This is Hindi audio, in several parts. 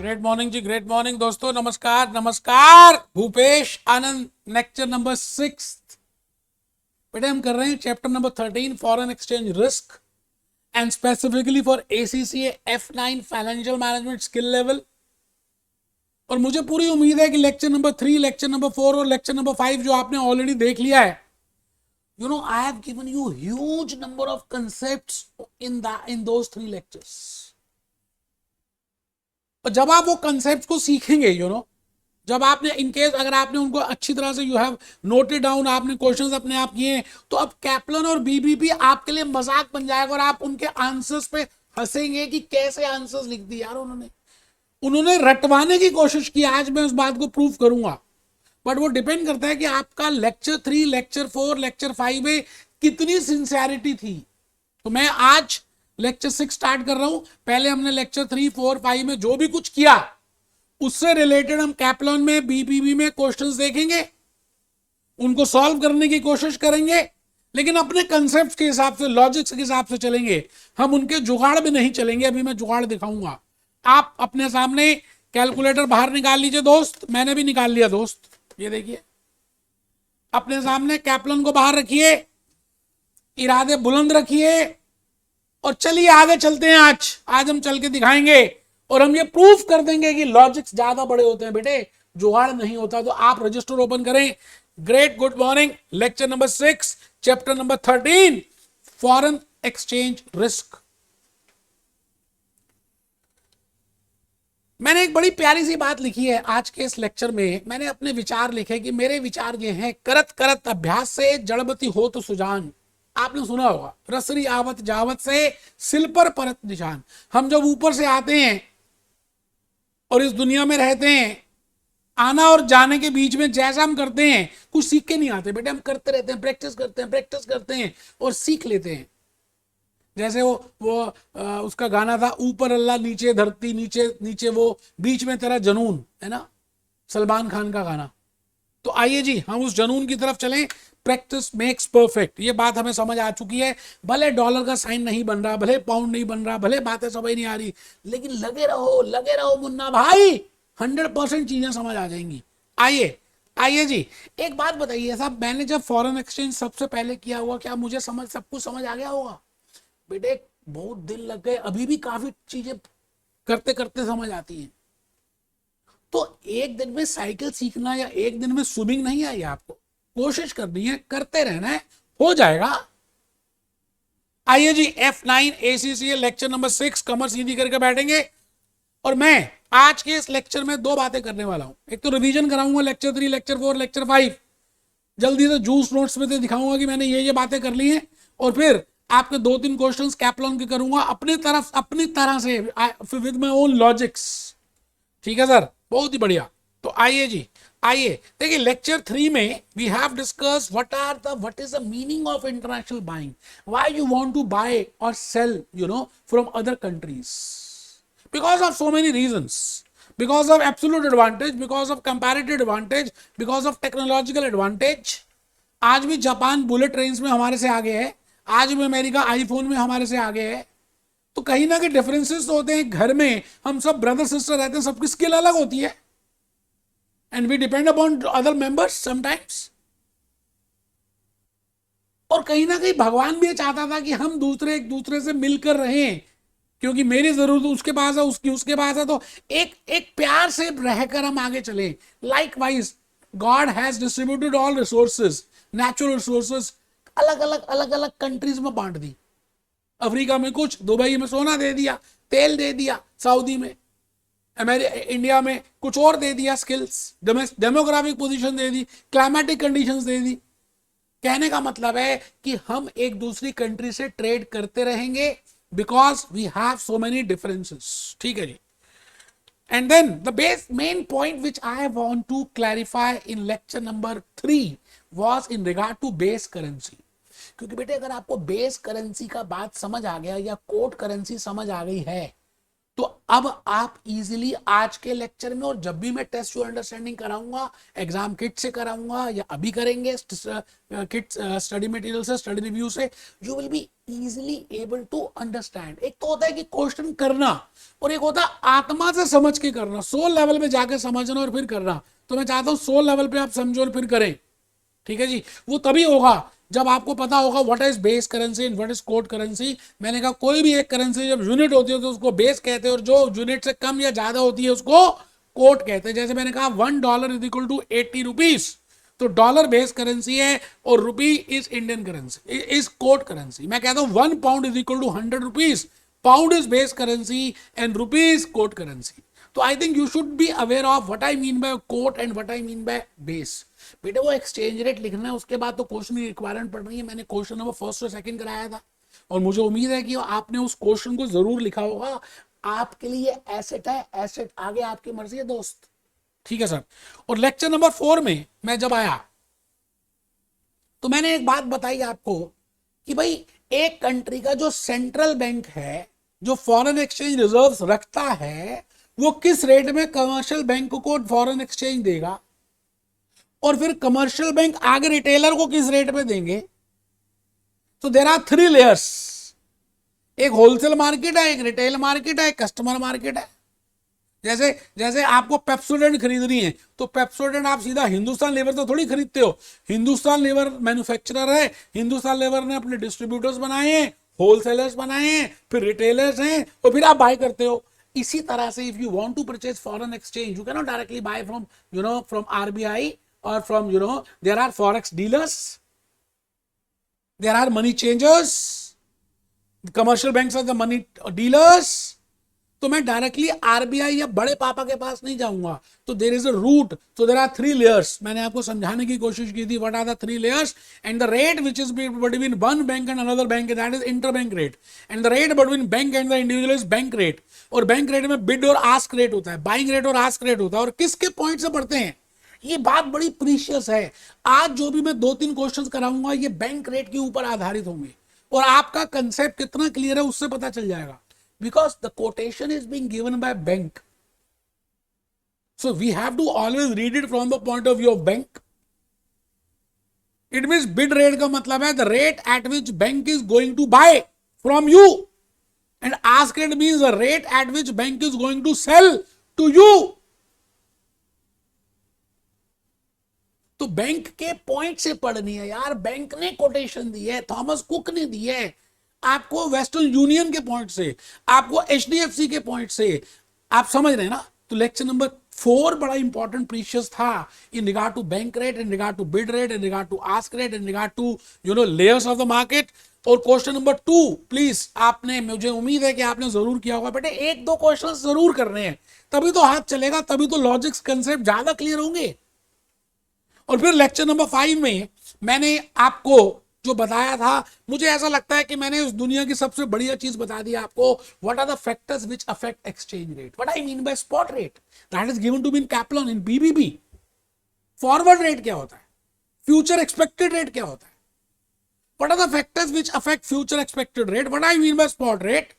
ग्रेट मॉर्निंग जी, ग्रेट मॉर्निंग दोस्तों। नमस्कार नमस्कार। भूपेश आनंद, लेक्चर नंबर 6। बेटे हम कर रहे हैं chapter number 13 foreign exchange risk and specifically for ACCA F9 financial management skill level. और मुझे पूरी उम्मीद है कि लेक्चर नंबर 3, लेक्चर नंबर 4 और लेक्चर नंबर 5 जो आपने ऑलरेडी देख लिया है, I have given you huge number of concepts in those 3 lectures. और जब आप वो कंसेप्ट को सीखेंगे, जब आपने इनकेस अगर आपने उनको अच्छी तरह से यू हैव नोटेड डाउन, आपने क्वेश्चंस अपने आप किए, तो अब कैप्लन और बीबीपी आपके लिए मजाक बन जाएगा और आप उनके आंसर्स पे हंसेंगे कि कैसे आंसर्स लिख दिए यार उन्होंने रटवाने की कोशिश की। आज मैं उस बात को प्रूव करूंगा, बट वो डिपेंड करता है कि आपका लेक्चर 3, लेक्चर 4, लेक्चर 5 में कितनी सिंसियरिटी थी। तो मैं आज लेक्चर 6 स्टार्ट कर रहा हूं। पहले हमने लेक्चर 3, 4, 5 में जो भी कुछ किया उससे रिलेटेड हम कैप्लॉन में, बीपीबी में क्वेश्चंस देखेंगे, उनको सॉल्व करने की कोशिश करेंगे, लेकिन अपने कंसेप्ट के हिसाब से, लॉजिक्स के हिसाब से चलेंगे। हम उनके जुगाड़ में नहीं चलेंगे। अभी मैं जुगाड़ दिखाऊंगा। आप अपने सामने कैलकुलेटर बाहर निकाल लीजिए दोस्त। मैंने भी निकाल लिया दोस्त, ये देखिए अपने सामने। कैप्लन को बाहर रखिए, इरादे बुलंद रखिए और चलिए आगे चलते हैं। आज हम चल के दिखाएंगे और हम ये प्रूफ कर देंगे कि लॉजिक्स ज्यादा बड़े होते हैं बेटे, जुगाड़ नहीं होता। तो आप रजिस्टर ओपन करें। Great good morning. Lecture number 6, chapter number 13, foreign exchange risk. मैंने एक बड़ी प्यारी सी बात लिखी है आज के इस लेक्चर में। मैंने अपने विचार लिखे कि मेरे विचार ये हैं, करत करत अभ्यास से जड़बती हो तो सुजान। आपने सुना होगा, रसरी आवत जावत से सिल पर परत निशान। हम जब ऊपर से आते हैं और इस दुनिया में रहते हैं, आना और जाने के बीच में जैसा हम करते हैं, कुछ सीख के नहीं आते बेटे। हम करते रहते हैं, प्रैक्टिस करते हैं और सीख लेते हैं। जैसे वो उसका गाना था, ऊपर अल्लाह नीचे धरती, नीचे नीचे वो बीच में तेरा जनून, है ना, सलमान खान का गाना। तो आइए जी हम उस जनून की तरफ चलें। प्रैक्टिस मेक्स परफेक्ट, ये बात हमें समझ आ चुकी है। भले डॉलर का साइन नहीं बन रहा, भले पाउंड नहीं बन रहा, भले बातें समझ नहीं आ रही, लेकिन लगे रहो मुन्ना भाई, 100% चीजें समझ आ जाएंगी। आइए जी, एक बात बताइए साहब, मैंने जब फॉरेन एक्सचेंज सबसे पहले किया हुआ, क्या मुझे सब कुछ समझ आ गया होगा? बेटे बहुत दिन लग गए, अभी भी काफी चीजें करते करते समझ आती हैं। तो एक दिन में साइकिल सीखना या एक दिन में स्विमिंग नहीं आई आपको, कोशिश करनी है, करते रहना है, हो जाएगा। आइए जी, F9 ACCA लेक्चर नंबर 6, कमर सीधी करके बैठेंगे। और मैं आज के इस लेक्चर में 2 बातें करने वाला हूं। एक तो रिवीजन कराऊंगा लेक्चर 3, लेक्चर 4, लेक्चर 5, जल्दी से जूस नोट्स में दिखाऊंगा कि मैंने ये बातें कर ली हैं। और फिर आपके 2-3 क्वेश्चंस कैप्लॉन के करूंगा अपनी तरह से, विद माय ओन लॉजिक्स। ठीक है सर, बहुत ही बढ़िया। तो आइए जी, देखिए लेक्चर 3 में we have discuss what is the meaning of international buying, why you want to buy और sell from other countries, because of so many reasons, because of absolute advantage, because of comparative advantage, because of technological advantage। आज भी जापान बुलेट ट्रेन में हमारे से आगे है, आज भी अमेरिका आईफोन में हमारे से आगे है। तो कहीं ना कहीं डिफरेंसेस तो होते हैं। घर में हम सब ब्रदर सिस्टर रहते हैं, सबकी स्किल अलग होती है, and we depend upon other members sometimes. और कहीं ना कहीं भगवान भी चाहता था कि हम एक दूसरे से मिलकर रहें, क्योंकि मेरी जरूरत उसके पास है, उसके पास है, तो एक प्यार से रहकर हम आगे चले। Likewise God has distributed all resources, natural resources अलग अलग कंट्रीज में बांट दी। अफ्रीका में कुछ, दुबई में सोना दे दिया, तेल दे दिया, सऊदी में, इंडिया में कुछ और दे दिया, स्किल्स, डेमोग्राफिक पोजीशन दे दी, क्लाइमेटिक कंडीशंस दे दी। कहने का मतलब है कि हम एक दूसरी कंट्री से ट्रेड करते रहेंगे because we have so many differences। ठीक है जी। And then the main point which I want to clarify in lecture number 3 was in regard to base currency। क्योंकि बेटे अगर आपको बेस करेंसी का बात समझ आ गया या कोड करेंसी समझ आ गई है, तो अब आप इजीली आज के लेक्चर में और जब भी मैं टेस्ट योर अंडरस्टैंडिंग कराऊंगा, एग्जाम किट से कराऊंगा या अभी करेंगे किट स्टडी मटेरियल से, स्टडी रिव्यू से, you will be easily able to understand. एक तो होता है कि क्वेश्चन करना और एक होता है आत्मा से समझ के करना, सोल लेवल पे जाके समझना और फिर करना। तो मैं चाहता हूं सोल लेवल पे आप समझो और फिर करें, ठीक है जी। वो तभी होगा जब आपको पता होगा what is base currency and what is code currency. मैंने कहा कोई भी एक करेंसी जब यूनिट होती है तो उसको बेस कहते हैं, और जो यूनिट से कम या ज्यादा होती है उसको कोड कहते हैं। जैसे मैंने कहा $1 इज इक्वल टू 80 रुपीज, तो डॉलर बेस करेंसी है और rupee is Indian currency, is code currency. मैं कहता हूं 1 pound is equal to 100 rupees, pound is base currency and rupee is code currency. तो I think you should be aware of what I mean by quote and what I mean by base. बेटे वो एक्सचेंज रेट लिखना है, उसके बाद तो क्वेश्चन की रिक्वायरमेंट पड़ रही है। मैंने क्वेश्चन नंबर फर्स्ट और सेकंड कराया था और मुझे उम्मीद है कि आपने उस क्वेश्चन को जरूर लिखा होगा। आपके लिए एसेट है, एसेट आगे आपकी मर्जी है दोस्त, ठीक है सर। और लेक्चर नंबर 4 में मैं जब आया तो मैंने एक बात बताई आपको कि भाई एक कंट्री का जो सेंट्रल बैंक है, जो फॉरेन एक्सचेंज रिजर्व्स रखता है, वो किस रेट में कमर्शियल बैंक को फॉरेन एक्सचेंज देगा और फिर कमर्शियल बैंक आगे रिटेलर को किस रेट पे देंगे। तो देयर आर 3 लेयर्स, एक होलसेल मार्केट है, एक रिटेल मार्केट है, एक कस्टमर मार्केट है। जैसे जैसे आपको पेप्सोडेंट खरीदनी है तो पेप्सोडेंट आप सीधा हिंदुस्तान लीवर तो थोड़ी खरीदते हो। हिंदुस्तान लीवर मैन्युफैक्चरर है, हिंदुस्तान लीवर ने अपने डिस्ट्रीब्यूटर्स बनाए हैं, होलसेलर्स बनाए हैं, फिर रिटेलर्स हैं और फिर आप बाय करते हो। इसी तरह से if you want to purchase foreign exchange, you can not directly buy from from RBI or from there are forex dealers, there are money changers, commercial banks are the money dealers। तो मैं डायरेक्टली आरबीआई या बड़े पापा के पास नहीं जाऊंगा। तो देयर इज अ रूट, तो देयर आर 3 लेयर्स। मैंने आपको समझाने की कोशिश की थी what are the 3 layers and the rate which is between one bank and another bank, that is interbank rate, and the rate between bank and the individual is bank rate. और बैंक रेट में बिड और आस्क रेट होता है, बाइंग रेट और आस्क रेट होता है। और किसके पॉइंट से पढ़ते हैं, ये बात बड़ी प्रीशियस है। आज जो भी मैं 2-3 क्वेश्चंस कराऊंगा ये बैंक रेट के ऊपर आधारित होंगे और आपका कंसेप्ट कितना क्लियर है उससे पता चल जाएगा, because the quotation is being given by bank, so we have to always read it from the point of view of bank. It means bid rate का मतलब है the rate at which bank is going to buy from you, and ask rate means the rate at which bank is going to sell to you. तो बैंक के पॉइंट से पढ़नी है यार। बैंक ने कोटेशन दी है, थॉमस कुक ने दी है आपको, वेस्टर्न यूनियन के पॉइंट से, आपको एचडीएफसी के पॉइंट से। आप समझ रहे हैं ना। तो लेक्चर नंबर 4 बड़ा इंपॉर्टेंट प्रीशियस था in regard to bank rate, in regard to bid rate, in regard to ask rate, in regard to layers of the market. और क्वेश्चन नंबर 2 प्लीज आपने, मुझे उम्मीद है कि आपने जरूर किया होगा बेटे, 1-2 क्वेश्चन जरूर करने हैं, तभी तो हाथ चलेगा, तभी तो लॉजिक्स कंसेप्ट ज्यादा क्लियर होंगे। और फिर लेक्चर नंबर 5 में मैंने आपको जो बताया था, मुझे ऐसा लगता है कि मैंने उस दुनिया की सबसे बढ़िया चीज बता दी आपको। What are the factors which affect exchange rate, what I mean by spot rate, that is given to me in Kaplan in BBB. Forward rate क्या होता है, फ्यूचर एक्सपेक्टेड रेट क्या होता है, what are the factors which affect future expected rate, what I mean by spot rate,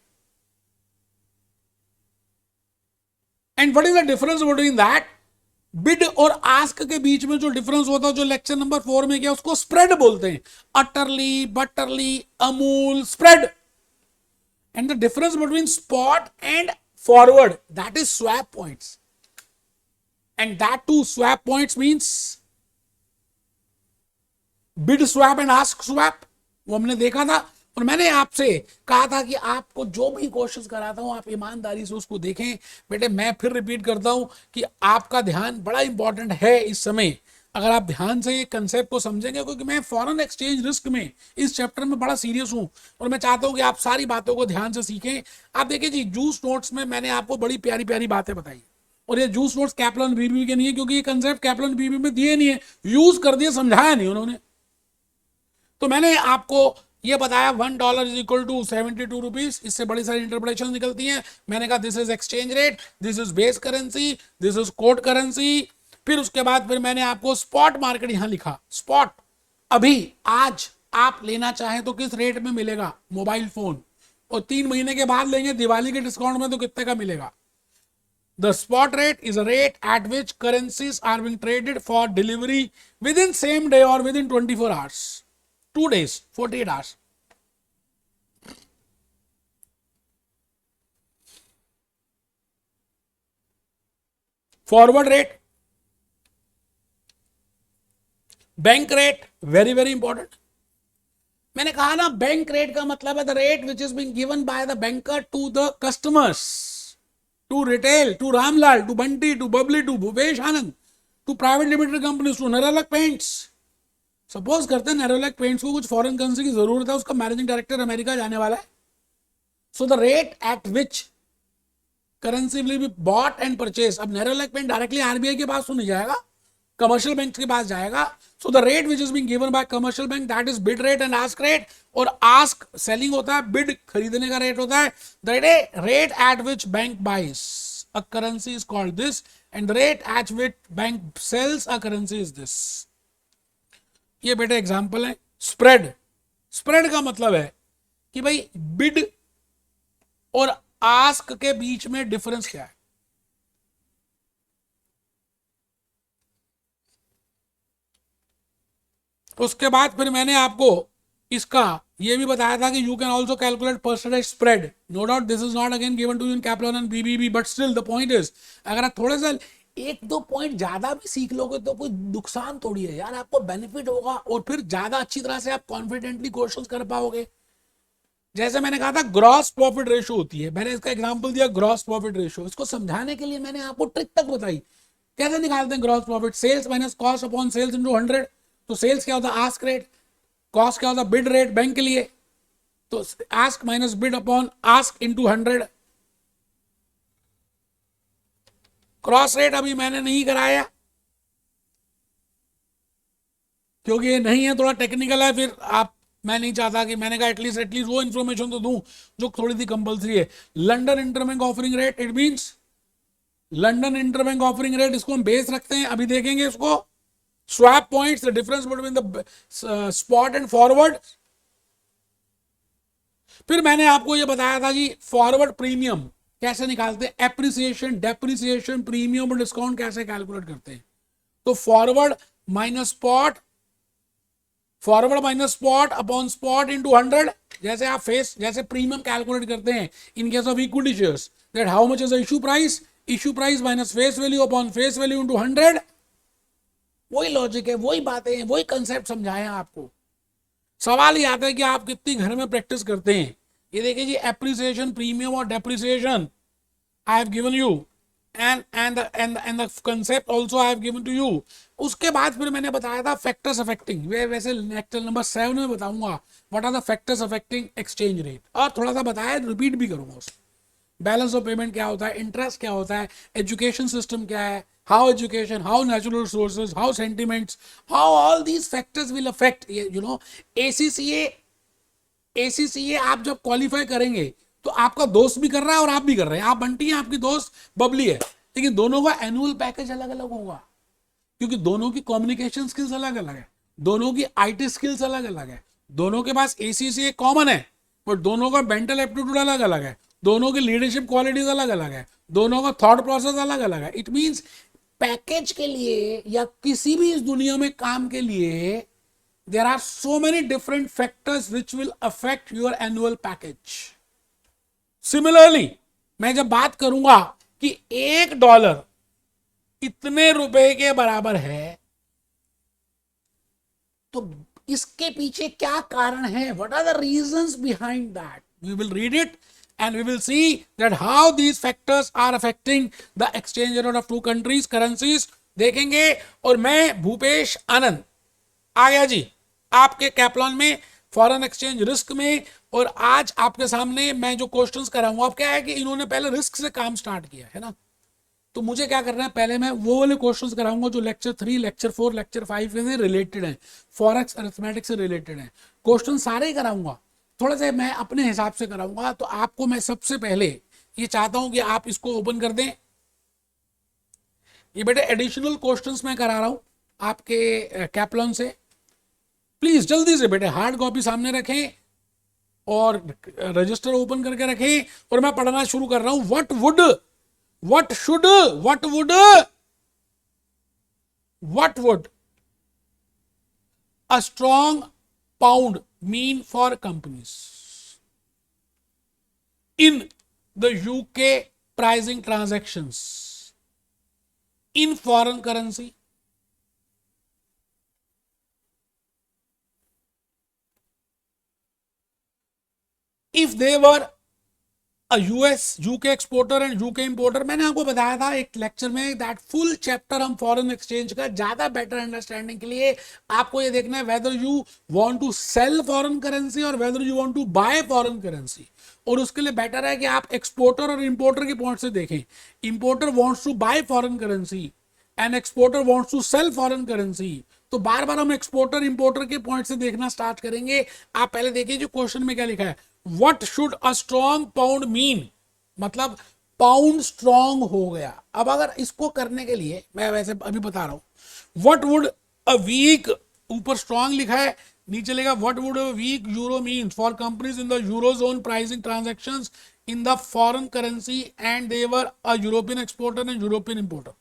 and what is the difference between that. Bid और आस्क के बीच में जो डिफरेंस होता है, जो लेक्चर नंबर 4 में किया, उसको स्प्रेड बोलते हैं। Utterly, butterly, Amul, spread. And the difference between spot and forward, that is swap points, and that too swap points means bid swap and ask swap, वो हमने देखा था। और मैंने आपसे कहा था कि आपको जो भी क्वेश्चंस कराता हूं आप ईमानदारी से उसको देखें। बेटे मैं फिर रिपीट करता हूं कि आपका ध्यान बड़ा इंपॉर्टेंट है इस समय। अगर आप ध्यान से ये कंसेप्ट को समझेंगे, क्योंकि मैं फॉरेन एक्सचेंज रिस्क में इस चैप्टर में बड़ा सीरियस हूं और मैं चाहता हूं कि आप सारी बातों को ध्यान से सीखें। आप देखिए जी, जूस नोट्स में मैंने आपको बड़ी प्यारी प्यारी बातें बताई, और ये जूस नोट्स कैपलॉन बीबी के नहीं है, क्योंकि ये कंसेप्ट कैपलॉन बीबी में दिए नहीं है, यूज कर दिए, समझाया नहीं उन्होंने। तो मैंने आपको ये बताया $1 इज इक्वल टू 72 रुपीज। इससे बड़ी सारी इंटरप्रिटेशन निकलती हैं। मैंने कहा this is exchange rate, this is base currency, this is code currency. फिर उसके बाद फिर मैंने आपको स्पॉट मार्केट यहां लिखा। स्पॉट अभी आज आप लेना चाहें तो किस रेट में मिलेगा मोबाइल फोन, और 3 महीने के बाद लेंगे दिवाली के डिस्काउंट में तो कितने का मिलेगा? The spot rate is a rate at which currencies are being traded for delivery within same day or within 24 hours. 2 days, 48 hours. Forward rate, bank rate, very very important. मैंने कहा ना बैंक रेट का मतलब है the rate which is being given by the banker to the customers, to retail, to Ramlal, to Bunty, to Babli, to Bhupesh Anand, to private limited companies, to Nerolac paints. Suppose करते हैं नेरोलैक पेंट्स को कुछ फॉरेन करेंसी की जरूरत है, उसका मैनेजिंग डायरेक्टर अमेरिका जाने वाला है, सो the rate at which currency will be bought and purchase. अब नेरोलैक पेंट डायरेक्टली आरबीआई के पास तो नहीं जाएगा, कमर्शियल बैंक के पास जाएगा। So the rate which is being given by commercial bank, that is bid rate and ask rate. और आस्क सेलिंग होता है, बिड खरीदने का रेट होता है। The rate at which bank buys a currency is called this and the rate at which bank sells a currency is this. ये बेटे एग्जांपल है। स्प्रेड, स्प्रेड का मतलब है कि भाई बिड और आस्क के बीच में डिफरेंस क्या है। उसके बाद फिर मैंने आपको इसका ये भी बताया था कि you can also calculate percentage spread. No doubt this is not again given to you in Kaplan and BBB, but still the point is अगर आप थोड़े सा 1-2 पॉइंट ज्यादा भी सीख लोगे तो कोई नुकसान थोड़ी है यार, आपको बेनिफिट होगा और फिर ज्यादा अच्छी तरह से आप कॉन्फिडेंटली क्वेश्चन कर पाओगे। जैसे मैंने कहा था ग्रॉस प्रॉफिट रेशियो होती है, मैंने इसका एग्जांपल दिया ग्रॉस प्रॉफिट रेशियो। इसको समझाने के लिए मैंने आपको ट्रिक तक बताई कैसे निकालते हैं gross profit. Sales minus cost upon sales into 100। तो सेल्स क्या होता है? Ask rate. कॉस्ट क्या होता है? बिड रेट बैंक के लिए। तो ask minus bid upon ask into 100। Cross rate अभी मैंने नहीं कराया क्योंकि ये नहीं है, थोड़ा टेक्निकल है। फिर आप, मैं नहीं चाहता कि, मैंने कहा एटलीस्ट वो इन्फॉर्मेशन तो दूं जो थोड़ी सी कंपलसरी है। London interbank offering rate, it means London interbank offering rate, इसको हम बेस रखते हैं, अभी देखेंगे इसको। Swap points, the difference between the spot and forward. फिर मैंने आपको ये बताया था जी फॉरवर्ड प्रीमियम कैसे निकालते हैं, एप्रिसिएशन, डेप्रिसिएशन, प्रीमियम और डिस्काउंट कैसे कैलकुलेट करते हैं। तो forward minus spot, forward minus spot upon spot into 100। जैसे आप जैसे प्रीमियम कैलकुलेट करते हैं in case of equity shares, that how much is the issue price minus face value upon face value into 100। वही लॉजिक है, वही बातें हैं, वही कंसेप्ट समझाए हैं आपको। सवाल ये आता है कि आप कितनी घर में प्रैक्टिस करते हैं। ये देखिए जी, एप्रिसिएशन, प्रीमियम और depreciation I have given you and the concept also I have given to you। उसके बाद फिर मैंने बताया था फैक्टर्स अफेक्टिंग, वैसे लेक्चर नंबर 7 में बताऊंगा what are the factors affecting exchange rate, और थोड़ा सा बताया, रिपीट भी करूंगा उसको। बैलेंस ऑफ पेमेंट क्या होता है, इंटरेस्ट क्या होता है, एजुकेशन सिस्टम क्या है, how education, how natural resources, how sentiments, how all these factors will affect, you know. ACCA आप जब क्वालिफाई करेंगे तो आपका दोस्त भी कर रहा है और आप भी कर रहे हैं, आप बंटी हैं, आपकी दोस्त बबली है, लेकिन दोनों का एनुअल पैकेज अलग अलग होगा क्योंकि दोनों की कम्युनिकेशन स्किल्स अलग अलग है, दोनों की आईटी स्किल्स अलग अलग है, दोनों के पास एसीसीए कॉमन है बट दोनों का मेंटल एप्टीट्यूड अलग अलग है, दोनों की लीडरशिप क्वालिटीज अलग अलग है, दोनों का थॉट प्रोसेस अलग अलग है। इट मींस पैकेज के लिए या किसी भी इस दुनिया में काम के लिए there are so many different factors which will affect your annual package। Similarly, मैं जब बात करूंगा कि $1 इतने रुपए के बराबर है तो इसके पीछे क्या कारण है, what are the reasons behind that, we will read it and we will see that how these factors are affecting the exchange rate of two countries currencies देखेंगे। और मैं भूपेश आनंद आ गया जी आपके कैप्लॉन में फॉरेन एक्सचेंज रिस्क में, और आज आपके सामने मैं जो क्वेश्चंस कराऊंगा। अब क्या है कि इन्होंने पहले रिस्क से काम स्टार्ट किया है ना, तो मुझे क्या करना है, पहले मैं वो वाले क्वेश्चंस कराऊंगा जो लेक्चर 3, लेक्चर 4, लेक्चर 5 से रिलेटेड है, फॉरेक्स अरिथमेटिक से रिलेटेड है, क्वेश्चन सारे ही कराऊंगा, थोड़ा सा मैं अपने हिसाब से कराऊंगा। तो आपको मैं सबसे पहले ये चाहता हूं कि आप इसको ओपन कर दें। ये बेटे एडिशनल क्वेश्चंस मैं करा रहा हूं आपके कैप्लॉन से, प्लीज जल्दी से बेटे हार्ड कॉपी सामने रखें और रजिस्टर ओपन करके रखें और मैं पढ़ना शुरू कर रहा हूं। What would a strong pound mean for companies in the UK pricing transactions in foreign currency? If they were US UK exporter and UK importer, मैंने आपको बताया था एक लेक्चर में दैट फुल चैप्टर हम फॉरेन एक्सचेंज का ज्यादा बेटर अंडरस्टैंडिंग के लिए आपको ये देखना है whether you want to sell foreign currency और whether you want to buy foreign currency. और उसके लिए बेटर है कि आप एक्सपोर्टर और इंपोर्टर के पॉइंट से देखें। Importer wants to buy foreign currency and exporter wants to sell foreign currency. तो बार बार हम एक्सपोर्टर इंपोर्टर के पॉइंट से देखना स्टार्ट करेंगे। आप पहले देखिए जो क्वेश्चन में क्या लिखा है, what should a strong pound mean, मतलब पाउंड स्ट्रॉन्ग हो गया। अब अगर इसको करने के लिए मैं वैसे अभी बता रहा हूं, व्हाट वुड अ वीक, ऊपर स्ट्रॉन्ग लिखा है, नीचे लिखा what would a weak euro mean for companies in the eurozone pricing transactions in the foreign currency and they were a European exporter and European importer.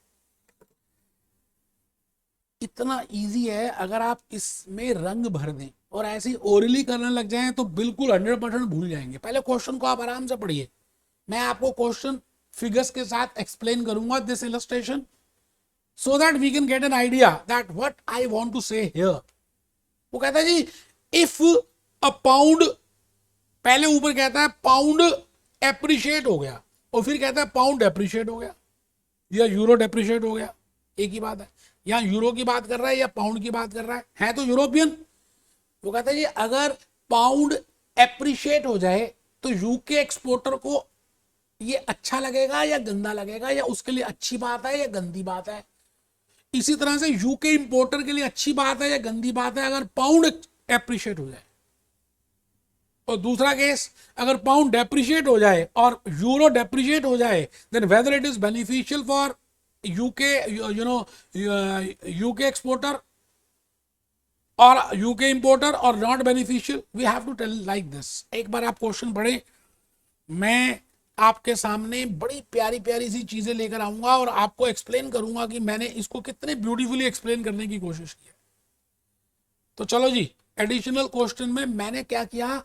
इतना इजी है, अगर आप इसमें रंग भर दें और ऐसे ओरली करने लग जाएं तो बिल्कुल 100% भूल जाएंगे। पहले क्वेश्चन को आप आराम से पढ़िए, मैं आपको क्वेश्चन फिगर्स के साथ एक्सप्लेन करूंगा this illustration so that we can get an idea that what I want to say here. वो कहता है जी इफ अ पाउंड, पहले ऊपर कहता है पाउंड एप्रिशिएट हो गया और फिर कहता है पाउंड डेप्रिशिएट हो गया या यूरो डेप्रिशिएट हो गया, एक ही बात है। यहाँ यूरो की बात कर रहा है या पाउंड की बात कर रहा है तो यूरोपियन। वो कहता है जी अगर पाउंड एप्रिशिएट हो जाए तो यूके एक्सपोर्टर को ये अच्छा लगेगा या गंदा लगेगा, या उसके लिए अच्छी बात है या गंदी बात है। इसी तरह से यूके इंपोर्टर के लिए अच्छी बात है या गंदी बात है अगर पाउंड एप्रिशिएट हो जाए। और दूसरा केस, अगर पाउंड डेप्रिशिएट हो जाए और यूरो डेप्रिशिएट हो जाए, then whether it is beneficial for UK UK exporter और यूके इंपोर्टर और not beneficial, we have to tell like this. एक बार आप क्वेश्चन पढ़े, मैं आपके सामने बड़ी प्यारी प्यारी सी चीजें लेकर आऊंगा और आपको एक्सप्लेन करूंगा कि मैंने इसको कितने ब्यूटीफुली एक्सप्लेन करने की कोशिश की है। तो चलो जी, एडिशनल क्वेश्चन में मैंने क्या किया,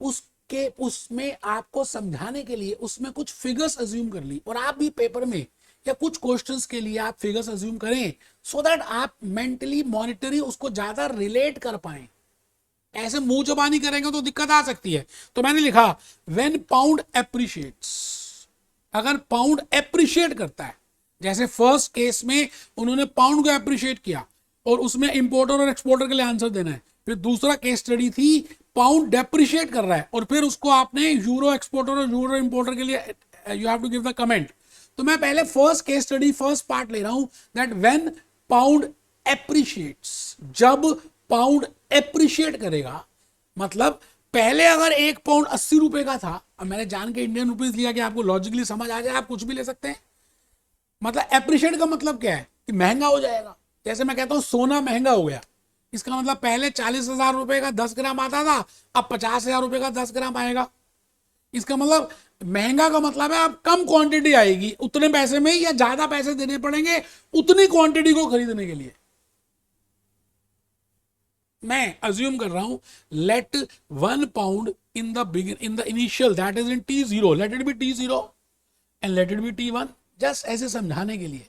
उसमें आपको समझाने के लिए उसमें कुछ फिगर्स अज्यूम कर ली, और आप भी पेपर में या कुछ क्वेश्चंस के लिए आप फिगर्स अज्यूम करें सो दैट आप मेंटली मॉनिटरी उसको ज्यादा रिलेट कर पाए। ऐसे मुंह जबानी करेंगे तो दिक्कत आ सकती है। तो मैंने लिखा व्हेन पाउंड एप्रिशिएट्स, अगर पाउंड एप्रिशिएट करता है, जैसे फर्स्ट केस में उन्होंने पाउंड को एप्रिशिएट किया और उसमें इंपोर्टर और एक्सपोर्टर के लिए आंसर देना है। फिर दूसरा केस स्टडी थी पाउंड डेप्रिशिएट कर रहा है और फिर उसको आपने यूरो एक्सपोर्टर और यूरो इंपोर्टर के लिए you have to give the comment. तो मैं पहले first case study first part ले रहा हूं दैट व्हेन पाउंड एप्रिशिएट्स, जब पाउंड एप्रिशिएट करेगा, मतलब पहले अगर एक पाउंड 80 रुपए का था, अब मैंने जान के इंडियन रुपीज लिया कि आपको लॉजिकली समझ आ जाए, आप कुछ भी ले सकते हैं। मतलब एप्रिशिएट का मतलब क्या है कि महंगा हो जाएगा। जैसे मैं कहता हूं सोना महंगा हो गया, इसका मतलब पहले 40,000 रुपए का 10 ग्राम आता था, अब 50,000 रुपए का 10 ग्राम आएगा। इसका मतलब महंगा का मतलब है अब कम क्वांटिटी आएगी उतने पैसे में, या ज्यादा पैसे देने पड़ेंगे उतनी क्वांटिटी को खरीदने के लिए। मैं अज्यूम कर रहा हूं let 1 pound in the initial that is in T0, let it be T0 and let it be T1, just ऐसे समझाने के लिए।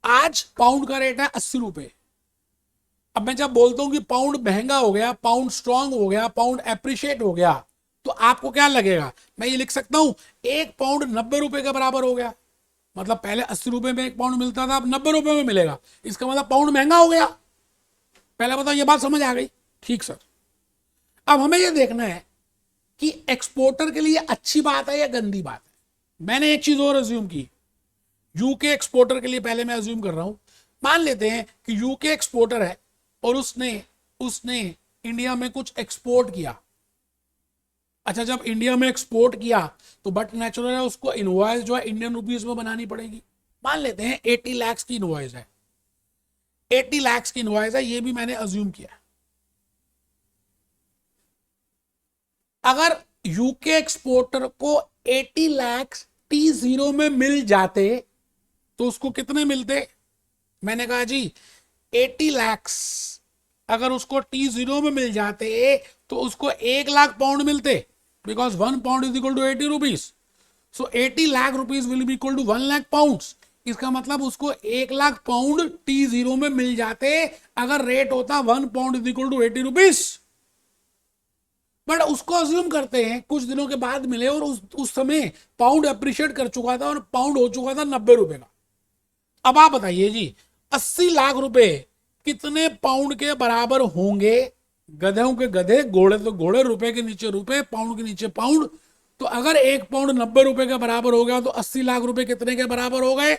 आज पाउंड का रेट है 80 रुपए। अब मैं जब बोलता हूं कि पाउंड महंगा हो गया, पाउंड स्ट्रांग हो गया, पाउंड एप्रिशिएट हो गया, तो आपको क्या लगेगा? मैं ये लिख सकता हूं एक पाउंड 90 रुपए के बराबर हो गया। मतलब पहले 80 रुपए में एक पाउंड मिलता था, अब 90 रुपए में मिलेगा। इसका मतलब पाउंड महंगा हो गया। पहले बताओ, ये बात समझ आ गई? ठीक सर। अब हमें ये देखना है कि एक्सपोर्टर के लिए अच्छी बात है या गंदी बात है। मैंने एक चीज और अज्यूम की, यूके एक्सपोर्टर के लिए पहले मैं अज्यूम कर रहा हूं, मान लेते हैं कि यूके एक्सपोर्टर है और उसने इंडिया में कुछ एक्सपोर्ट किया। अच्छा, जब इंडिया में एक्सपोर्ट किया तो बट नेचुरल है उसको इनवॉइस जो है इंडियन रुपीज में बनानी पड़ेगी। मान लेते हैं 80 लाख की इनवॉइस है, 80 लाख की इनवॉइस है, ये भी मैंने अज्यूम किया। अगर यूके एक्सपोर्टर को 80 लाख T0 में मिल जाते तो उसको कितने मिलते? मैंने कहा जी 80 लाख अगर उसको T0 में मिल जाते तो उसको 1 लाख पाउंड मिलते, because 1 pound is equal to 80 rupees. So 80 lakh rupees will be equal to 1 lakh pounds. इसका मतलब उसको 1 लाख पाउंड T0 में मिल जाते अगर रेट होता 1 pound is equal to 80 rupees. But उसको अज्यूम करते हैं कुछ दिनों के बाद मिले और उस समय पाउंड अप्रिशिएट कर चुका था और पाउंड हो चुका था 90 रुपए का। अब आप बताइए जी 80 लाख रुपए कितने पाउंड के बराबर होंगे? गधों के गधे, घोड़े तो घोड़े, रुपए के नीचे रुपए, पाउंड के नीचे पाउंड। तो अगर 1 पाउंड 90 रुपए के बराबर हो गया तो 80 लाख रुपए कितने के बराबर हो गए?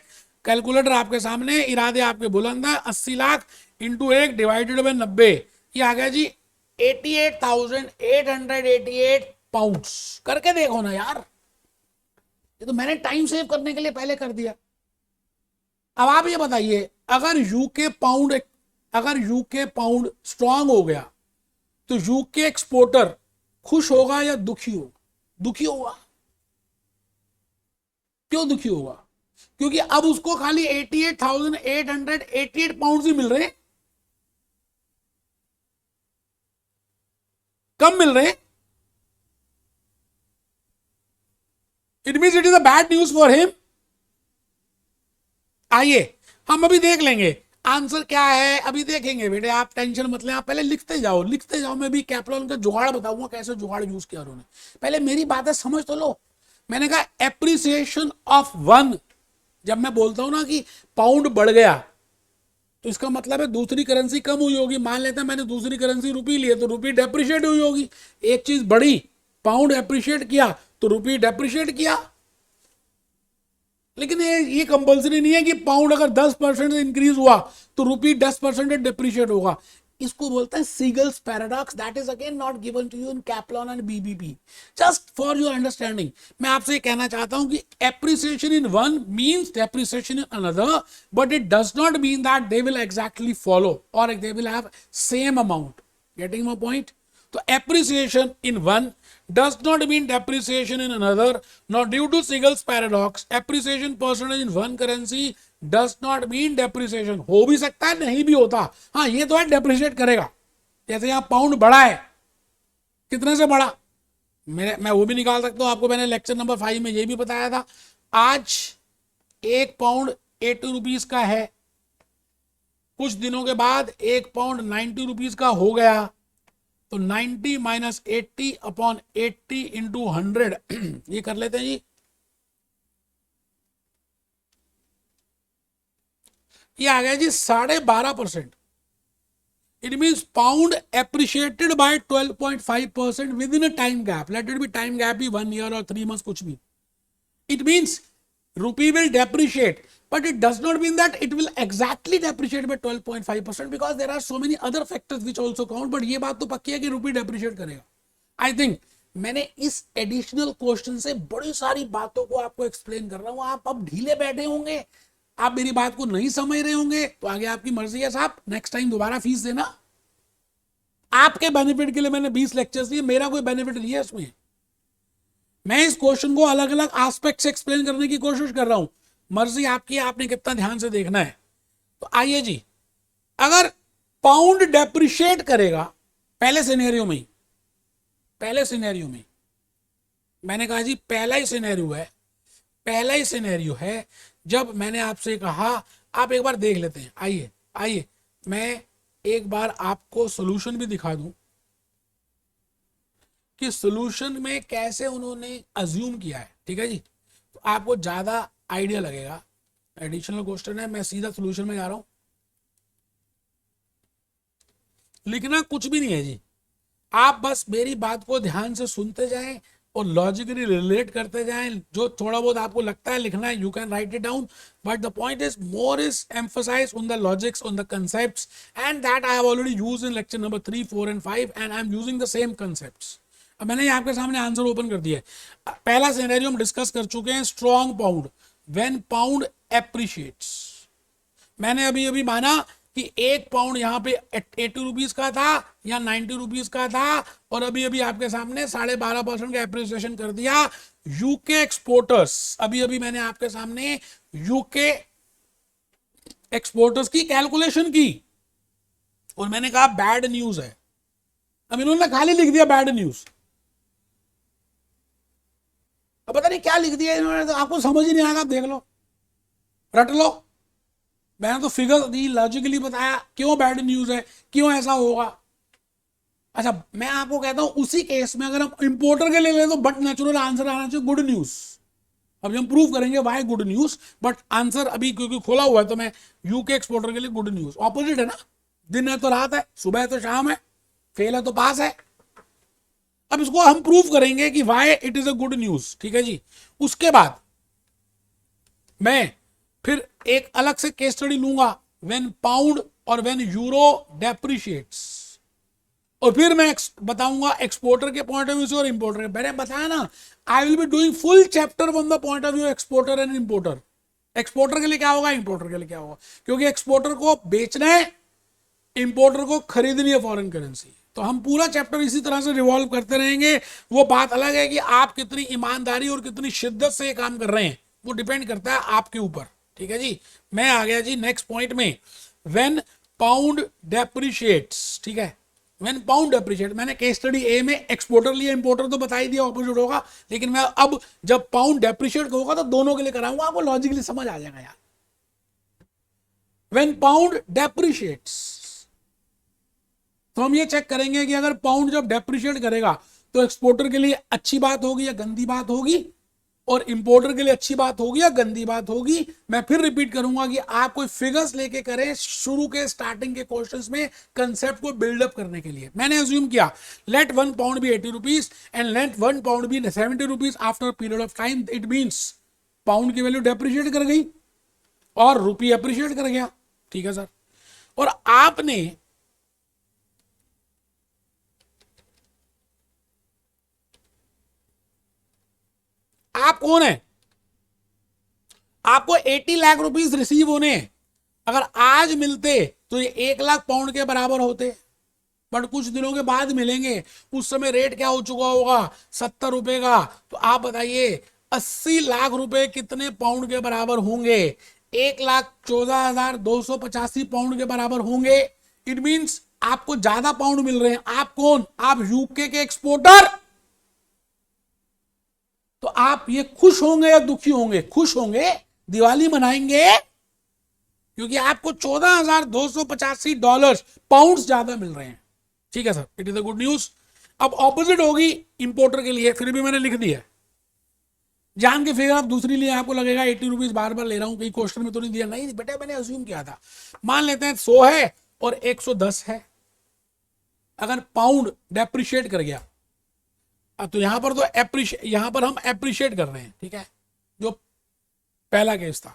कैलकुलेटर आपके सामने, इरादे आपके बुलंद है। 80 लाख इंटू 1 डिवाइडेड बाय 90, ये आ गया जी 88,888 पाउंड्स। करके देखो ना यार, ये तो मैंने टाइम सेव करने के लिए पहले कर दिया। अब आप ये बताइए अगर यूके पाउंड स्ट्रांग हो गया तो यूके एक्सपोर्टर खुश होगा या दुखी होगा? दुखी होगा। क्यों दुखी होगा? क्योंकि अब उसको खाली 88,888 पाउंड ही मिल रहे हैं, कम मिल रहे हैं। It means it is a bad news for him. आइए हम अभी देख लेंगे आंसर क्या है, अभी देखेंगे बेटे, आप टेंशन मत लें। आप पहले लिखते जाओ लिखते जाओ। मैं भी कैप्लॉन का जुगाड़ बताऊंगा कैसे जुगाड़ यूज किया उन्होंने। पहले मेरी बातें समझ तो लो। मैंने कहा एप्रिसिएशन ऑफ 1, जब मैं बोलता हूं ना कि पाउंड बढ़ गया तो इसका मतलब है दूसरी करेंसी कम हुई होगी। मान लेते हैं मैंने दूसरी करेंसी रुपी ली है तो रुपी डेप्रिशिएट हुई होगी। एक चीज बढ़ी, पाउंड एप्रिशिएट किया तो रुपी डेप्रिशिएट किया। लेकिन ये कंपल्सरी नहीं है कि पाउंड अगर 10% इंक्रीज हुआ तो रुपी 10% डिप्रिशिएट होगा। इसको बोलते हैं Siegel's paradox. That is again not given to you in Kaplan and BPP, just for your understanding. मैं आपसे ये कहना चाहता हूं कि appreciation in one means depreciation in another, but it does not mean that they will exactly follow और they will have same amount. Getting my point? तो appreciation in one does not mean depreciation in another. Now, due to Siegel's paradox, appreciation percentage in one currency does not mean depreciation. हो भी सकता है, नहीं भी होता। हाँ, ये तो है depreciate करेगा। जैसे यहाँ पाउंड बढ़ा है, कितने से बढ़ा? मैं वो भी निकाल सकता हूँ। आपको मैंने लेक्चर नंबर 5 में ये भी बताया था। आज 1 पाउंड 80 रुपीज का है, कुछ दिनों के बाद 1 पाउंड 90 रुपीज का हो गया तो 90 माइनस 80 अपॉन 80 इंटू 100 ये कर लेते हैं जी। ये आ गया जी 12.5%। It means pound appreciated by 12.5% within a time gap. Let it be time gap भी 1 ईयर और 3 मंथ्स, कुछ भी। It means rupee will depreciate, but it does not mean that it will exactly depreciate by 12.5% because there are so many other factors which also count. But ये बात तो पक्की है कि रुपी डेप्रिशिएट करेगा। आई थिंक मैंने इस एडिशनल क्वेश्चन से बड़ी सारी बातों को आपको एक्सप्लेन कर रहा हूं। आप अब ढीले बैठे होंगे, आप मेरी बात को नहीं समझ रहे होंगे, तो आगे आपकी मर्जी है साहब। नेक्स्ट टाइम दोबारा फीस देना। आपके बेनिफिट के लिए मैंने 20 लेक्चर्स दिए, मेरा कोई बेनिफिट नहीं है इसमें। मैं इस क्वेश्चन को अलग अलग एस्पेक्ट से एक्सप्लेन करने की कोशिश कर रहा हूं। मर्जी आपकी है, आपने कितना ध्यान से देखना है। तो आइए जी, अगर पाउंड डेप्रिशिएट करेगा पहले सिनेरियो में मैंने कहा जी पहला ही सिनेरियो है जब मैंने आपसे कहा, आप एक बार देख लेते हैं। आइए मैं एक बार आपको सॉल्यूशन भी दिखा दूं कि सॉल्यूशन में कैसे उन्होंने अज्यूम किया है। ठीक है जी, तो आपको ज्यादा आइडिया लगेगा। एडिशनल क्वेश्चन है, मैं सीधा सॉल्यूशन में जा रहा हूं। लिखना कुछ भी नहीं है जी, आप बस मेरी बात को ध्यान से सुनते जाएं और लॉजिकली रिलेट करते जाएं। जो थोड़ा बहुत आपको लगता है लिखना है, you can write it down, but the point is more is emphasise on the logics, on the concepts, and that I have already used in lecture number 3, 4 and 5 and I am using the same concepts. अब मैंने आपके सामने आंसर ओपन कर दिया है। पहला सिनेरियो हम डिस्कस कर चुके हैं, strong pound, when pound appreciates. मैंने अभी माना कि एक पाउंड यहाँ पे 80 रुपीज का था या 90 रुपीज का था, और अभी अभी आपके सामने 12.5% का एप्रिसिएशन कर दिया। यूके एक्सपोर्टर्स, अभी अभी मैंने आपके सामने यूके एक्सपोर्टर्स की कैलकुलेशन की और मैंने कहा बैड न्यूज है। अब इन्होंने खाली लिख दिया बैड न्यूज, अब पता नहीं क्या लिख दिया इन्होंने, तो आपको समझ ही नहीं आएगा, आप देख लो, रट लो। मैंने तो फिगर दी, लॉजिकली बताया क्यों बैड न्यूज है, क्यों ऐसा होगा। अच्छा, मैं आपको कहता हूं उसी केस में अगर हम इंपोर्टर के लिए ले तो बट नेचुरल आंसर आना चाहिए गुड न्यूज। अब हम प्रूव करेंगे why good news, but answer अभी क्योंकि खोला हुआ है तो मैं यूके एक्सपोर्टर के लिए गुड न्यूज। ऑपोजिट है ना, दिन है तो रात है, सुबह है तो शाम है, फेल है तो पास है। अब इसको हम प्रूव करेंगे कि why it is a good news, ठीक है जी। उसके बाद मैं फिर एक अलग से केस स्टडी लूंगा, व्हेन पाउंड और व्हेन यूरो डेप्रिशिएट्स, और फिर मैं बताऊंगा एक्सपोर्टर के पॉइंट ऑफ व्यू से और इंपोर्टर के। मैंने बताया ना, आई will be doing full chapter on the point of view exporter and importer. Exporter के लिए क्या होगा, इंपोर्टर के लिए क्या होगा, क्योंकि एक्सपोर्टर को बेचना है, इंपोर्टर को खरीदनी है फॉरेन करेंसी। तो हम पूरा चैप्टर इसी तरह से रिवॉल्व करते रहेंगे। वो बात अलग है कि आप कितनी ईमानदारी और कितनी शिद्दत से ये काम कर रहे हैं, वो डिपेंड करता है आपके ऊपर, ठीक है जी। मैं आ गया जी नेक्स्ट पॉइंट में, व्हेन पाउंड डेप्रिशिएट्स, ठीक है। व्हेन पाउंड डेप्रिशिएट, मैंने केस स्टडी ए में एक्सपोर्टर लिया, इंपोर्टर तो बता ही दिया ऑपोजिट होगा, लेकिन मैं अब जब पाउंड डेप्रिशिएट होगा तो दोनों के लिए कराऊंगा, आपको लॉजिकली समझ आ जाएगा यार। व्हेन पाउंड डेप्रिशिएट्स, तो हम ये चेक करेंगे कि अगर पाउंड जब डेप्रिशिएट करेगा तो एक्सपोर्टर के लिए अच्छी बात होगी या गंदी बात होगी, और इंपोर्टर के लिए अच्छी बात होगी या गंदी बात होगी। मैं फिर रिपीट करूंगा कि आप कोई फिगर्स लेके करें शुरू के स्टार्टिंग के क्वेश्चंस में, कंसेप्ट को बिल्डअप करने के लिए। मैंने अज्यूम किया let 1 pound be 80 rupees and let 1 pound be 70 rupees after period of time. It means pound की वैल्यू डेप्रिशिएट कर गई और रुपी अप्रिशिएट कर गया, ठीक है सर। और आपने आप कौन है, आपको 80 लाख रुपीस रिसीव होने, अगर आज मिलते तो ये 1 लाख पाउंड के बराबर होते, बट कुछ दिनों के बाद मिलेंगे। उस समय रेट क्या हो चुका होगा, 70 रुपए का। तो आप बताइए 80 लाख रुपए कितने पाउंड के बराबर होंगे, 1,14,285 पाउंड के बराबर होंगे। इट मींस आपको ज्यादा पाउंड मिल रहे हैं। आप कौन, आप यूके के एक्सपोर्टर। तो आप ये खुश होंगे या दुखी होंगे, खुश होंगे, दिवाली मनाएंगे, क्योंकि आपको $14,285 पाउंड ज्यादा मिल रहे हैं, ठीक है sir. It is a good news. अब ऑपोजिट होगी इंपोर्टर के लिए, फिर भी मैंने लिख दिया, जान के फिगर आप दूसरी लिए, आपको लगेगा 80 रुपीज बार बार ले रहा हूं, कहीं क्वेश्चन में तो नहीं दिया, नहीं बेटा मैंने अज्यूम किया था। मान लेते हैं 100 है और 110 है, अगर पाउंड डेप्रिशिएट कर गया तो यहां पर यहां पर हम एप्रिशिएट कर रहे हैं, ठीक है, जो पहला केस था।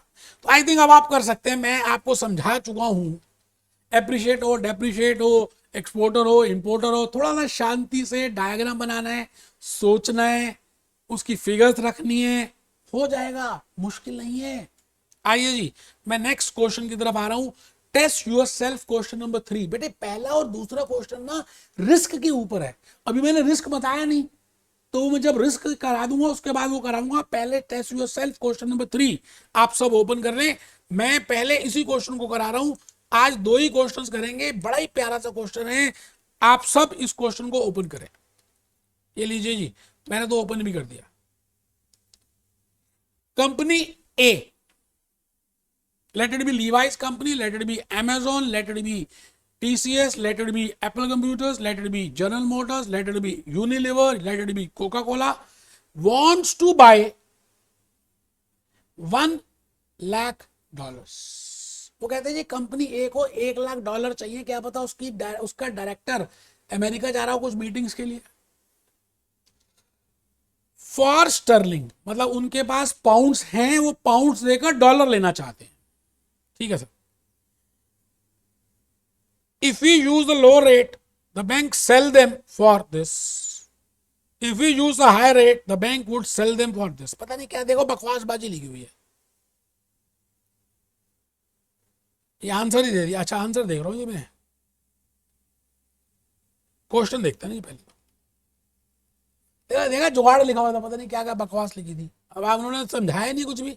तो आई थिंक अब आप कर सकते हैं, मैं आपको समझा चुका हूं। एप्रिशिएट हो, डेप्रिशिएट हो, एक्सपोर्टर हो, इंपोर्टर हो, थोड़ा सा शांति से डायग्राम बनाना है, सोचना है, उसकी फिगर्स रखनी है, हो जाएगा, मुश्किल नहीं है। आइए जी, मैं नेक्स्ट क्वेश्चन की तरफ आ रहा हूं। Test yourself, question number 3। बेटे पहला और दूसरा क्वेश्चन ना रिस्क के ऊपर है, अभी मैंने रिस्क बताया नहीं, तो मैं जब रिस्क करा दूंगा उसके बाद वो कराऊंगा। पहले test yourself, question number 3 आप सब ओपन कर लें। मैं पहले इसी क्वेश्चन को करा रहा हूं, आज 2 ही क्वेश्चंस करेंगे, बड़ा ही प्यारा सा क्वेश्चन है, आप सब इस क्वेश्चन को ओपन करें। ये लीजिए जी, मैंने तो ओपन भी कर दिया। Company A, let it be Levi's company, let it be Amazon, let it be TCS, let it be Apple Computers, let it be General Motors, let it be Unilever, let it be Coca-Cola, wants to buy $1 lakh। वो कहते हैं जी कंपनी ए को $1 लाख चाहिए, क्या पता उसका डायरेक्टर अमेरिका जा रहा हो कुछ मीटिंग्स के लिए। फॉर स्टर्लिंग, मतलब उनके पास पाउंड्स हैं, वो पाउंड्स देकर डॉलर लेना चाहते हैं, ठीक है sir. If we use the low rate, the bank sell them for this. If we use the high rate, the bank would sell them for this. पता नहीं क्या, देखो बकवासबाजी लिखी हुई है। ये आंसर ही दे दिया। अच्छा आंसर देख रहा हूँ ये मैं, क्वेश्चन देखता नहीं पहले। देखा देखा जुगाड़ लिखा हुआ था, पता नहीं क्या क्या बकवास लिखी थी। अब आप उन्होंने समझाया नहीं कुछ भी।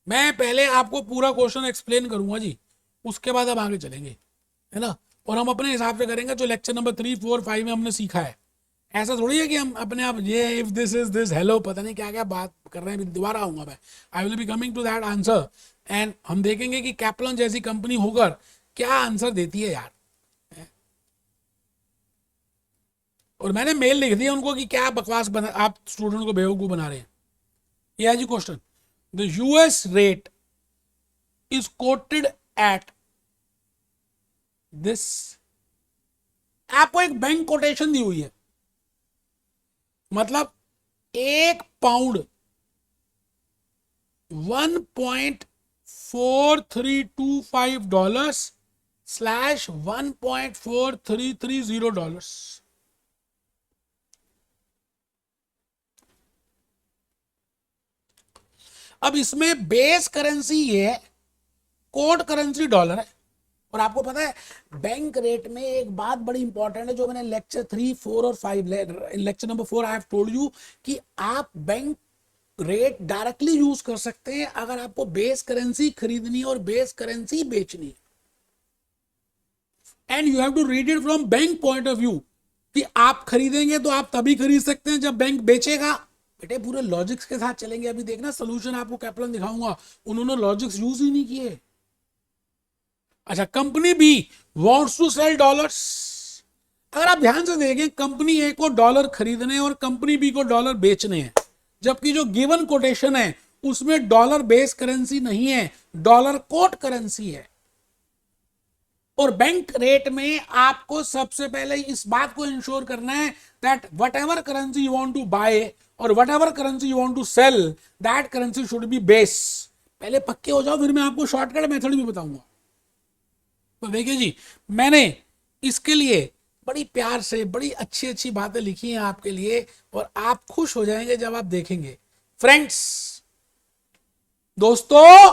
मैं पहले आपको पूरा क्वेश्चन एक्सप्लेन करूंगा जी, उसके बाद अब आगे चलेंगे, है ना। और हम अपने हिसाब से करेंगे जो लेक्चर नंबर 3, 4, 5 में हमने सीखा है। ऐसा थोड़ी है कि हम अपने आप ये if this is this hello पता नहीं क्या क्या बात कर रहे हैं। दोबारा आऊंगा मैं, I will be coming to that answer, and हम देखेंगे कि कैप्लन जैसी कंपनी होकर क्या आंसर देती है यार। और मैंने मेल लिख दिया उनको कि क्या बकवास बना, आप स्टूडेंट को बेवकूफ बना रहे हैं। ये है जी question. The US rate is quoted at this. आपको एक बैंक कोटेशन दी हुई है, मतलब 1 पाउंड 1.4325 डॉलर्स / 1.4330 डॉलर्स। अब इसमें बेस करेंसी ये है, कोड करेंसी डॉलर है। और आपको पता है बैंक रेट में एक बात बड़ी इंपॉर्टेंट है, जो मैंने लेक्चर 3, 4 और 5, lecture number 4 I have told you कि आप बैंक रेट डायरेक्टली यूज कर सकते हैं अगर आपको बेस करेंसी खरीदनी और बेस करेंसी बेचनी। And you have to read it from bank point of view कि आप खरीदेंगे तो आप तभी खरीद सकते हैं जब बैंक बेचेगा। बेटे पूरे लॉजिक्स के साथ चलेंगे, अभी देखना सोल्यूशन आपको कैप्लन दिखाऊंगा, उन्होंने लॉजिक्स यूज ही नहीं किए। अच्छा, company B wants to sell dollars. अगर आप ध्यान से देखें, कंपनी ए को डॉलर खरीदने और कंपनी बी को डॉलर बेचने हैं, जबकि जो गिवन कोटेशन है उसमें डॉलर बेस करेंसी नहीं है, डॉलर कोट करेंसी है। और बैंक रेट में आपको सबसे पहले इस बात को इंश्योर करना है that whatever currency you want to buy और whatever currency you want to sell, that currency should be base. पहले पक्के हो जाओ, फिर मैं आपको शॉर्टकट मेथड भी बताऊंगा। तो देखिए जी, मैंने इसके लिए बड़ी प्यार से बड़ी अच्छी अच्छी बातें लिखी हैं आपके लिए, और आप खुश हो जाएंगे जब आप देखेंगे। फ्रेंड्स, दोस्तों,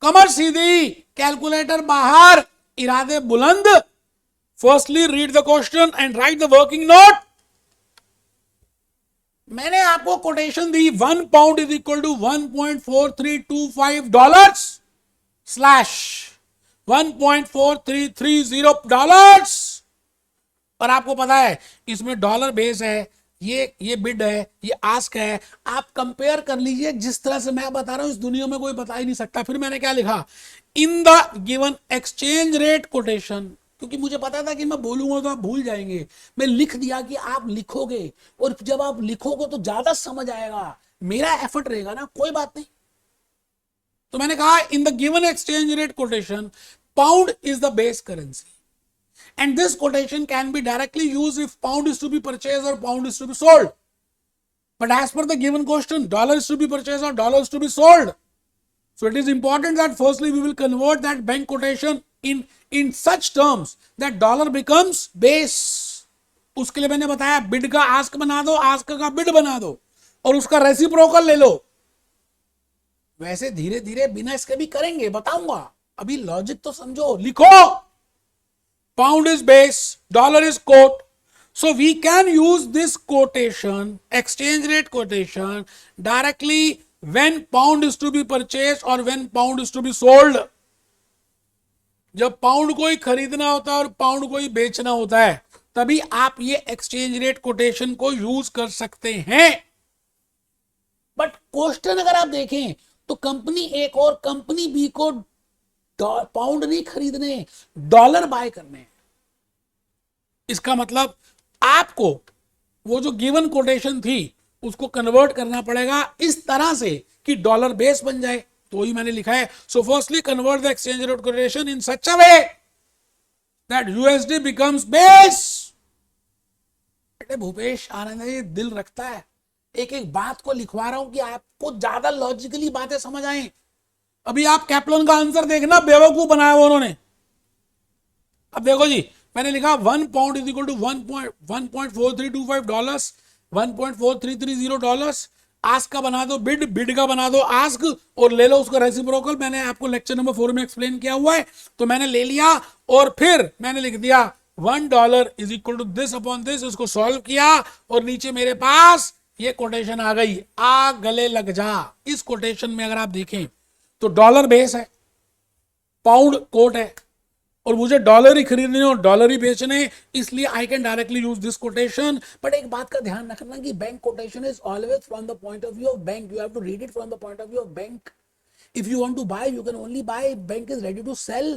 कमर सीधी, कैलकुलेटर बाहर, इरादे बुलंद। Firstly read the question and write the working note. मैंने आपको कोटेशन दी, 1 pound is equal to 1.4325 dollars / 1.4330 dollars. और आपको पता है इसमें डॉलर बेस है, ये बिड है, ये आस्क है। आप कंपेयर कर लीजिए, जिस तरह से मैं बता रहा हूं इस दुनिया में कोई बता ही नहीं सकता। फिर मैंने क्या लिखा, in the given exchange rate quotation, क्योंकि मुझे पता था कि मैं बोलूंगा तो आप भूल जाएंगे। मैं लिख दिया कि आप लिखोगे, और जब आप लिखोगे तो ज्यादा समझ आएगा, मेरा एफर्ट रहेगा ना, कोई बात नहीं। तो मैंने कहा in the given exchange rate quotation, pound is the base currency, and this quotation can be directly used if pound is to be purchased or pound is to be sold. But as per the given question, dollar is to be purchased or dollar is to be sold. So it is important that firstly we will convert that bank quotation in such terms that dollar becomes base. उसके लिए मैंने बताया बिड का आस्क बना दो, आस्क का बिड बना दो, और उसका रेसिप्रोकल ले लो। वैसे धीरे धीरे बिना इसके भी करेंगे, बताऊंगा। अभी लॉजिक तो समझो, लिखो। Pound is base, dollar is quote, so we can use this quotation, exchange rate quotation, directly when pound is to be purchased or when pound is to be sold. जब पाउंड को ही खरीदना होता है और पाउंड को ही बेचना होता है, तभी आप ये एक्सचेंज रेट कोटेशन को यूज कर सकते हैं। बट क्वेश्चन अगर आप देखें तो कंपनी ए को और कंपनी बी को पाउंड नहीं खरीदने, डॉलर बाय करने। इसका मतलब आपको वो जो गिवन कोटेशन थी उसको कन्वर्ट करना पड़ेगा इस तरह से कि डॉलर बेस बन जाए। तो ही मैंने लिखा है, so firstly convert the exchange rate quotation in such a way that USD becomes base. बेटे भूपेश आनंद ये दिल रखता है, एक एक बात को लिखवा रहा हूं कि आपको ज्यादा लॉजिकली बातें समझ आए। अभी आप कैप्लन का आंसर देखना, बेवकूफ बनाया वो उन्होंने। अब देखो जी, मैंने लिखा 1 pound is equal to 1.4325 dollars, 1.4330 dollars, ask का बना दो बिड, बिड का बना दो आस्क, और ले लो उसका रेसिप्रोकल। मैंने आपको लेक्चर नंबर 4 में एक्सप्लेन किया हुआ है, तो मैंने ले लिया और फिर मैंने लिख दिया $1 is equal to this upon this, इसको सॉल्व किया और नीचे मेरे पास ये कोटेशन आ गई, आ गले लग जा। इस कोटेशन में अगर आप देखें तो डॉलर बेस है, पाउंड कोट है, और मुझे डॉलर ही खरीदने और डॉलर ही बेचने, इसलिए I can directly use this quotation. But एक बात का ध्यान रखना कि bank quotation is always from the point of view of bank, you have to read it from the point of view of bank. If you want to buy, you can only buy if bank is ready to sell.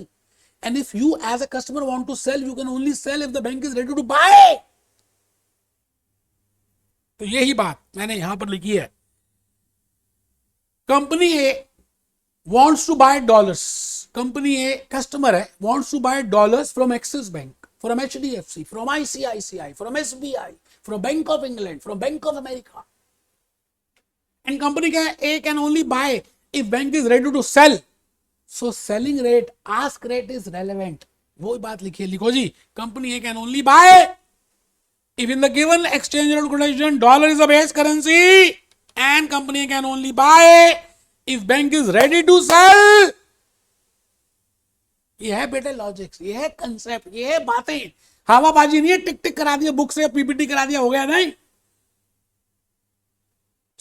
And if you as a customer want to sell, you can only sell if the bank is ready to buy. तो यही बात मैंने यहां पर लिखी है। Company A wants to buy dollars. Company a customer है, wants to buy dollars from Axis Bank, from HDFC, from ICICI, from SBI, from Bank of England, from Bank of America. And company क्या है, A can only buy if bank is ready to sell. So selling rate, ask rate is relevant. वो बात लिखिए, लिखो जी, company A can only buy if in the given exchange rate condition dollar is the base currency, and company can only buy if bank is ready to sell. ये है बेटे लॉजिक्स, ये है कंसेप्ट, ये है बातें, हवाबाजी नहीं है, टिक टिक करा दिया बुक से, पीपीटी करा दिया, हो गया नहीं।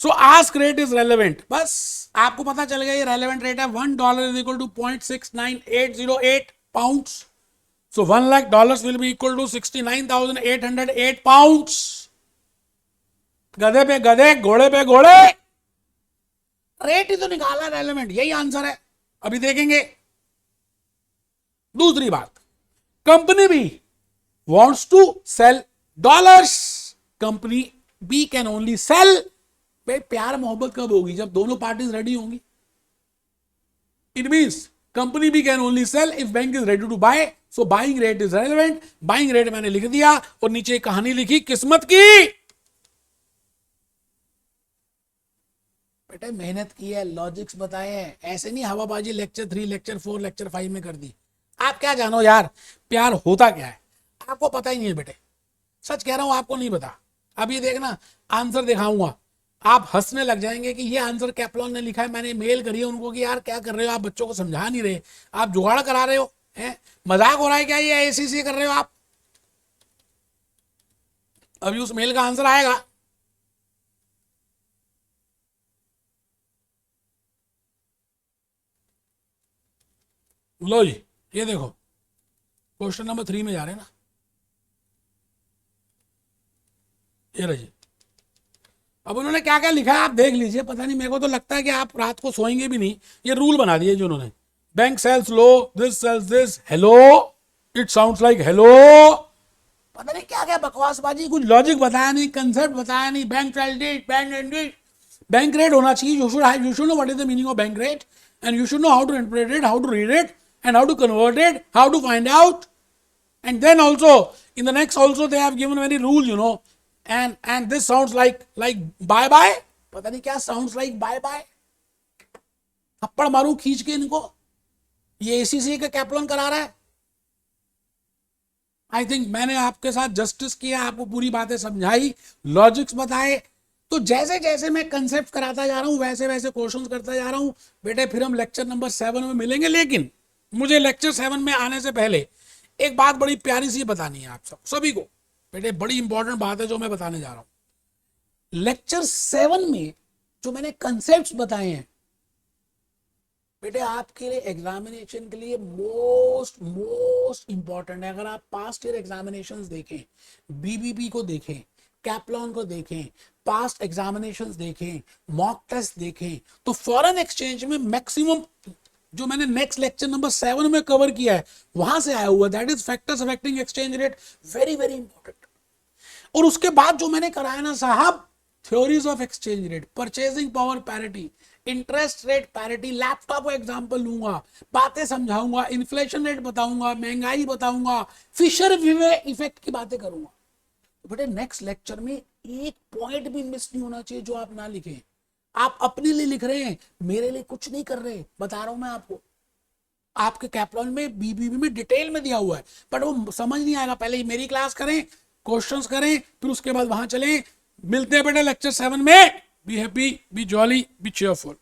सो आस्क रेट इज रेलेवेंट, बस आपको पता चल गया ये रेलेवेंट रेट है। $1 is equal to 0.69808 pounds. So $1 lakh will be equal to 69,808 pounds. गधे पे गधे, घोड़े पे घोड़े, रेट ही तो निकाला रेलेवेंट, यही आंसर है। अभी देखेंगे दूसरी बात, company B wants to sell dollars, company B can only sell. भाई प्यार मोहब्बत कब होगी, जब दोनों पार्टीज रेडी होंगी। It means company B can only sell if bank is ready to buy, so buying rate is relevant. Buying rate मैंने लिख दिया और नीचे कहानी लिखी किस्मत की। बेटा मेहनत की है, लॉजिक्स बताए हैं, ऐसे नहीं हवाबाजी लेक्चर 3, लेक्चर 4, लेक्चर 5 में कर दी। आप क्या जानो यार प्यार होता क्या है, आपको पता ही नहीं है बेटे, सच कह रहा हूं, आपको नहीं पता। अब ये देखना, आंसर दिखाऊंगा, आप हंसने लग जाएंगे कि ये आंसर कैप्लॉन ने लिखा है। मैंने मेल करी है उनको कि यार क्या कर रहे हो आप, बच्चों को समझा नहीं रहे, आप जुगाड़ करा रहे हो, हैं मजाक हो रहा है क्या, ये ACC कर रहे हो आप। अभी उस मेल का आंसर आएगा। लो जी, ये देखो क्वेश्चन नंबर 3 में जा रहे हैं ना, ये रही। अब उन्होंने क्या क्या लिखा है आप देख लीजिए, पता नहीं, मेरे को तो लगता है कि आप रात को सोएंगे भी नहीं। ये रूल बना दिए जो उन्होंने, बैंक सेल्स लो, this sells this, hello, it sounds like hello, पता नहीं क्या क्या बकवासबाजी, कुछ लॉजिक बताया नहीं, कंसेप्ट बताया नहीं। बैंक रेट, बैंक रेट होना चाहिए, you should know what is the meaning of bank rate, and you should know how to interpret it, how to read it, and how to convert it, how to find out. And then also in the next also they have given many rules, you know, and this sounds like bye bye, पता नहीं क्या sounds like bye bye। थप्पड़ मारूं खींच के इनको, ये ACC का कैप्लॉन करा रहा है। आई थिंक मैंने आपके साथ जस्टिस किया, आपको पूरी बातें समझाई, लॉजिक्स बताए। तो जैसे जैसे मैं कंसेप्ट कराता जा रहा हूं वैसे वैसे क्वेश्चंस करता जा रहा हूं बेटे। फिर हम लेक्चर नंबर 7 में मिलेंगे, लेकिन मुझे लेक्चर 7 में आने से पहले एक बात बड़ी प्यारी सी बतानी है आप सभी को बेटे, बड़ी इंपॉर्टेंट बात है जो मैं बताने जा रहा हूं। लेक्चर 7 में जो मैंने कंसेप्ट्स बताए हैं बेटे, आपके लिए एग्जामिनेशन के लिए मोस्ट इंपॉर्टेंट है। अगर आप पास्ट ईयर एग्जामिनेशंस देखें, BBP को देखें, कैप्लॉन को देखें, पास्ट एग्जामिनेशंस देखें, मॉक टेस्ट देखें, तो फॉरेन एक्सचेंज में मैक्सिमम जो मैंने नेक्स्ट लेक्चर नंबर 7 में कवर किया है वहां से आया हुआ, that is factors affecting exchange rate, very very important. और उसके बाद जो मैंने कराया ना साहब, theories of exchange rate, purchasing power parity, interest rate parity, laptop का एग्जांपल लूंगा, बातें समझाऊंगा, इन्फ्लेशन रेट बताऊंगा, महंगाई बताऊंगा, फिशर इफेक्ट की बातें करूंगा। तो बेटे नेक्स्ट लेक्चर में एक पॉइंट भी मिस नहीं होना चाहिए जो आप ना लिखें। आप अपने लिए लिख रहे हैं, मेरे लिए कुछ नहीं कर रहे, बता रहा हूं मैं आपको। आपके कैप्लॉन में BBB में डिटेल में दिया हुआ है, बट वो समझ नहीं आएगा। पहले ही मेरी क्लास करें, क्वेश्चंस करें, फिर उसके बाद वहां चलें। मिलते हैं बेटा लेक्चर 7 में। Be happy, be jolly, be cheerful.